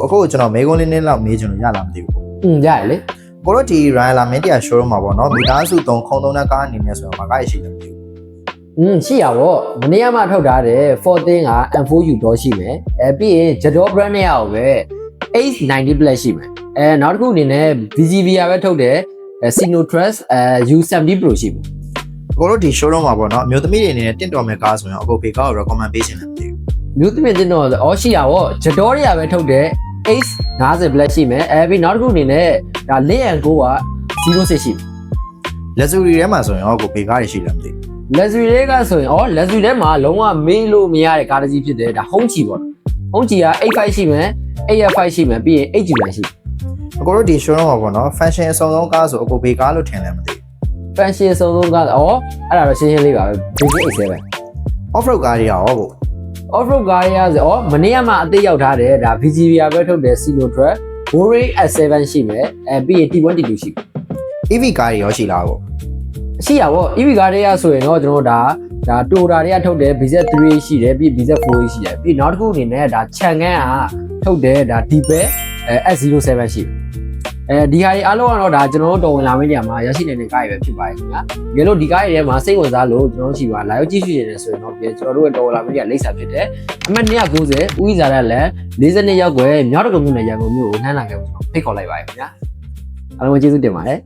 အခုကျွန်တော်မေကွန်းလေးနဲ့လောက်မေးချင်လို့ရလားမသိဘူးရတယ်လေကိုတို့ဒီ Ryan လာမင်းတရား showroom မှာပေါ့နော်မိသားစု3ခုံ3နဲ့ကားအနေနဲ့ဆိုတော့ဘာကားရှိလဲမသိဘူးရှိရပါမနေ့ကမှထုတ်ထားတယ်14က M4U တော့ရှိမယ်ပြီးရင် Jador brand နဲ့ရောက်ပဲ H90 Plus ရှိမယ်နောက်တစ်ခုအနေနဲ့ VGVR ပဲထုတ်တယ်Sino Trust U70 Pro ရှိမယ်ကိုတို့ဒီ showroom မှာပေါ့နော်မျိုးသမီးတွေအနေနဲ့တင့်တော်မဲ့ကားဆိုရင်အခုဘေကားကို recommend ပေးချင်တယ်မသိဘူးမျိုးသမီးတင့်တော်ရှိရပါ Jador တွေကပဲထုတ်တယ်H50 Plus ရှိမယ်ပြီးနောက်တစ်ခုအနေနဲ့ဒါ Link&Co က06ရှိမယ် luxury ထဲမှာဆိုရင်အခုဘေကားတွေရှိတယ်မသိဘူး luxury တွေကဆိုရင်luxury ထဲမှာလုံးဝမေးလို့မရတဲ့ကားတစ်စီးဖြစ်တယ်ဒါ Hongqi ပေါ့ Hongqi က85ရှိမယ် AF5 ရှိမယ်ပြီးရင် 8G လည်းရှိအခုတို့ဒီ showroom မှာပေါ့နော် function အစုံဆုံးကားဆိုအခုဘေကားလို့ထင်တယ်မသိဘူး function အစုံဆုံးကားအဲ့ဒါတော့ရှင်းရှင်းလေးပါပဲ basic Excel ပဲ off road ကားတွေရောကို off road ကားတွေဆိုမနေ့ကမှအသေးရောက်ထားတယ်ဒါ VGVR ပဲထုတ်တယ် Sino Truck Boring S7 ရှိမယ်ပြီးရင် T1 T2 ရှိမယ် EV ကားတွေရောရှိလားကိုရှိရပါ EV ကားတွေကဆိုရင်တော့ကျွန်တော်ဒါ Toyota တွေကထုတ်တယ် BZ3 ရှိတယ်ပြီး BZ4 ရှိတယ်ပြီးနောက်တစ်ခုအနေနဲ့ဒါ Chang'an ကထုတ်တယ်ဒါ Deepak S07 ရှိတယ်ဒီဟာတွေအားလုံးကတော့ဒါကျွန်တော်တို့တော်ဝင်လာမယ့်နေရာမှာရရှိနေတဲ့ကားတွေပဲဖြစ်ပါတယ်ခင်ဗျာတကယ်လို့ဒီကားတွေထဲမှာစိတ်ဝင်စားလို့ကျွန်တော်တို့ရှိပါလာရောက်ကြည့်ရှုနေတယ်ဆိုရင်တော့ကျွန်တော်တို့ရဲ့တော်ဝင်လာမယ့်နေရာလိမ့်စာဖြစ်တယ်အမှတ်290ဦးဇာတ်လည်း42ရောက်ွယ်မြောက်တကုံမြို့နယ်ရန်ကုန်မြို့ကိုနှမ်းလာခဲ့ဖို့ဖိတ်ခေါ်လိုက်ပါတယ်ခင်ဗျာအားလုံးကျေးဇူးတင်ပါတယ်